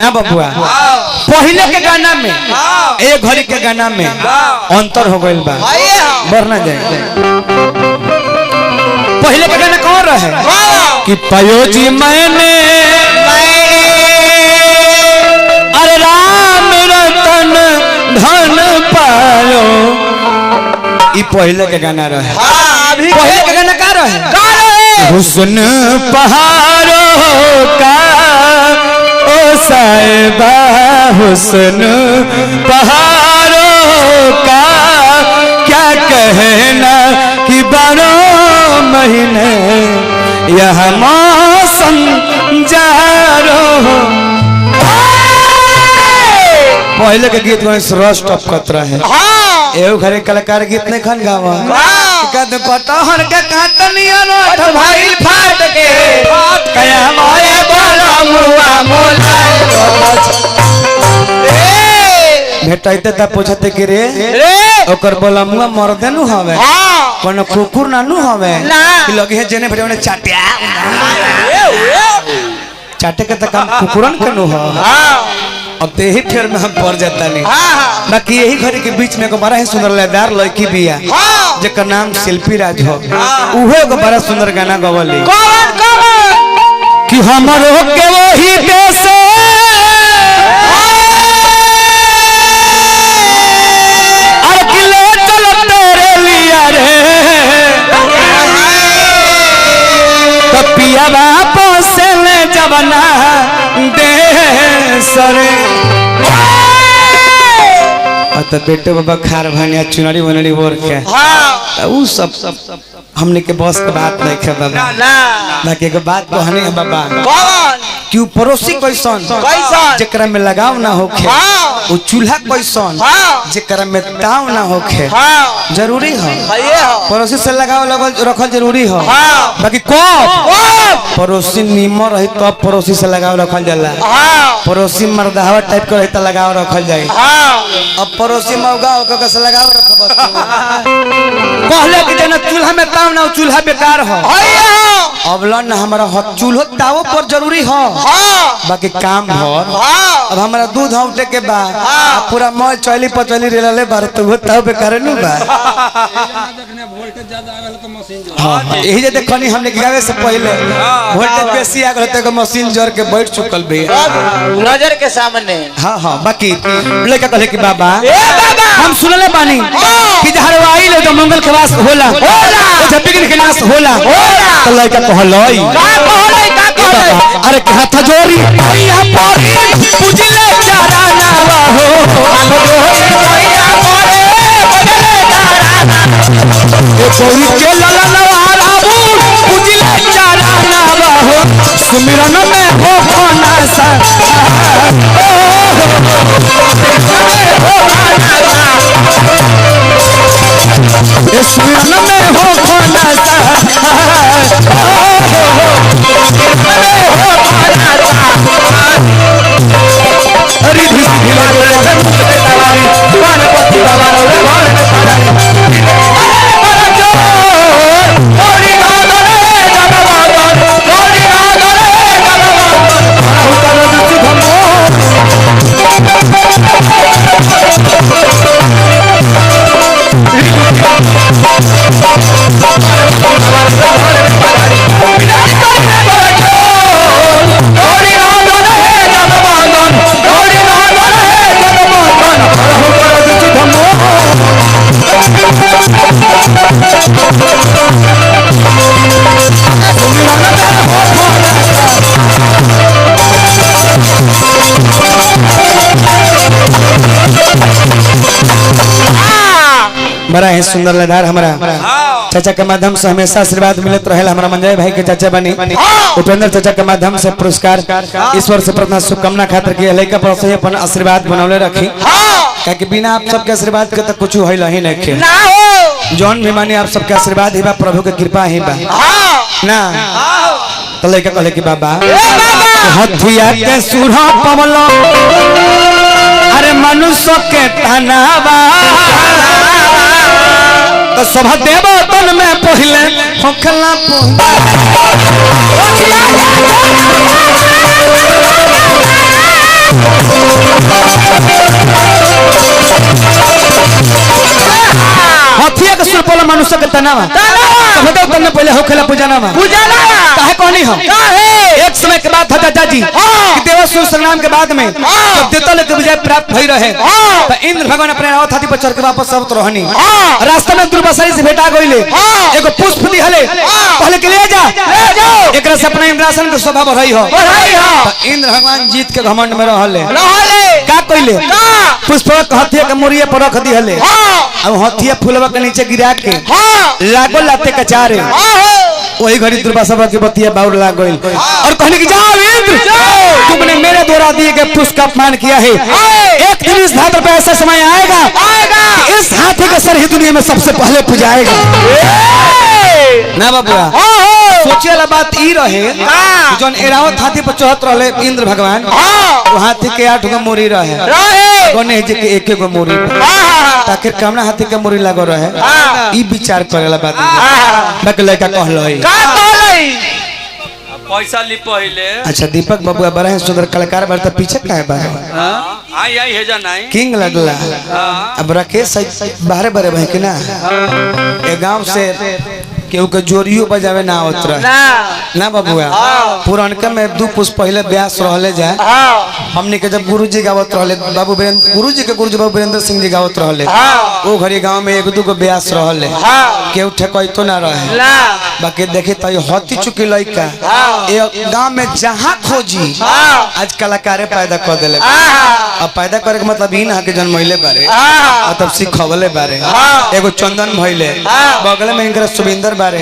बबुआ पहले के गाना में एक घड़ी के गाना में अंतर हो गइल बा बढ़ना जाए। पहले के गाना कौन रहे कि पायो जी मैंने अरे राम रतन धन पायो ई पहले के गाना रहे। पहले के गाना का रहे हुस्न पहाड़ों का साहिबा हुस्न पहाड़ों का क्या कहना कि 12 महीने यह मौसम जारो। पहले के गीत में रस टपकत रहे एवं घरे कलाकार गीत नहीं खन गावा कद पटहर के काटनिया रोट भाई फाट के कया मोए बोला मुआ मोला भेटाइते त पूछते कि रे ओकर बोला मुआ मर्दे नु हवे कोनो कुकुर ना नु हवे कि लगे है जेने भेटे चाटिया चाटे के त काम कुकुरन के नु हो। अब तो यही फेर में हम पड़ जाता नहीं बाकी यही घड़ी के बीच में एक बड़ा ही सुंदर लयदार लड़की बिया जेकर नाम शिल्पी राज हो उहे एगो बड़ा सुंदर गाना गवली कि हमरो के वही देश और किले चलो तेरे लिया रे तो पिया वापस ले जवना दे सरे तो बेटे बाबा खार भानिया चुनरी बनरी बोर के उ सब हमने के बस के बात नहीं है बाबा बाकी एक बात तो हने है बाबा कि पड़ोसी कैसन जेकरा में लगाव ना होखे वो चूल्हा कैसन जेकरा में ताव ना होखे जरूरी है पड़ोसी से लगाव रखल जरूरी है बाकी कब पड़ोसी नीमर रही तो पड़ोसी से लगाव रखल जाला पड़ोसी मर्दावा टाइप के रही तो लगाव रखल जाए अब पड़ोसी मौगा होकर से लगाव रखब पहले कि जना चूल्हा में ताव ना चूल्हा बेकार हो अब लन हमारा चूल्हो तावो पर जरूरी हो बाकी काम भर अब हमारा दूध उठे के बाद पूरा मॉल चौली पचौली रेलले बार तो वो ताव बेकार नु बा यही जे देखनी हमने गावे से पहले वोल्टेज बेसी आ गल तो मशीन जर के बैठ चुकल भी नजर के सामने। हां बाकी लड़का कहे कि बाबा हम सुनले बानी कि जहरवाई ले तो मंगल के वास होला जब बिगन के नाश होला तो लड़का कहलई अरे के हाथ जोड़ी भैया परी पूजले चाराना हो भैया परी पूजले चाराना ए कोई के ललनवारा पूजले चाराना हो सुमिरन में हो खाना सा ए सुमिरन में हो खाना सा बड़ा ही सुंदर लदार हमारा चाचा के माध्यम से हमेशा आशीर्वाद मिलत रहे हमारा मंजय भाई के चाचा बनी उपेंद्र चाचा के माध्यम से पुरस्कार ईश्वर से प्रार्थना शुभकामना खातिर के लड़का पर से अपन आशीर्वाद बनौले रखी क्योंकि बिना आप सबके आशीर्वाद के तो कुछ होइल ही नहीं जौन भी मानी आप सबके आशीर्वाद ही बा प्रभु के कृपा ही बा ना तो लड़का कहले कि बाबा हथिया के सुरहा पवलो अरे मनुष्य के तनावा तो सभा देवतन में पहले होखला हथिया के सुर पोला मनुष्य के तनावा बताओ तन्ने पहले हो खेला पूजनामा काहे कहनी हम एक समय के बाद था चाचा जी कि देवासुर संग्राम के बाद में जब देवता के विजय प्राप्त भई रहे तो इंद्र भगवान अपने रावत हाथी पर चढ़ के वापस सब रहनी रास्ते में दुर्वासारी से भेटा गइले एगो पुष्प दिहले पहले के ले जा एकरा से अपना इंद्रासन के स्वभाव रही हो तो इंद्र भगवान जीत के घमंड में रहले का कइले पुष्प हथिया के मुरिए पर रख दिहले अब हथिया फूलवा के नीचे गिरा के लागो लाते कचारे वही घड़ी दुर्वासा की बतिया बाउर लाग गई और कहने की जाओ इंद्र तुमने मेरे द्वारा दिए गए पुष्प का अपमान किया है एक दिन इस धातु पर ऐसा समय आएगा कि इस हाथी का सर ही दुनिया में सबसे पहले पुजाएगा ना बाबूआ सोचे वाला बात ई रहे जौन एरावत हाथी पर चढ़त रहे इंद्र भगवान वो हाथी के 8 गो मोरी रहे गणेश जी के 1 गो मोरी ताकि कामना हाथी के मोरी लागो रहे ई विचार करेला बात बाकी लड़का कहलई पैसा ली पहले। अच्छा दीपक बाबू बड़ा है सुंदर कलाकार बढ़ता पीछे का है आई आई है जा नहीं किंग लगला अब राकेश बाहर बड़े भाई के ना ए गांव से केहू के जोरियो बजावे ना आवत रहे ना बाबूआ पुरानका में 2 पुष्प पहले ब्यास रहले जाए हमने के जब गुरुजी गावत रहले बाबू वीरेंद्र गुरुजी के गुरुजी बाबू वीरेंद्र सिंह जी गावत रहले वो घड़ी गांव में 1-2 गो ब्यास रहले केहू ठेकैतो ना रहे बाकी देखे त हती चुकी लइका ए गांव में जहां खोजी आज कलाकारे पैदा कर देले अब पैदा करे के मतलब ई ना के जन्मइले बारे तब सिखवले बारे एगो चंदन भइले बगल में इनकर सुबिंदर बारे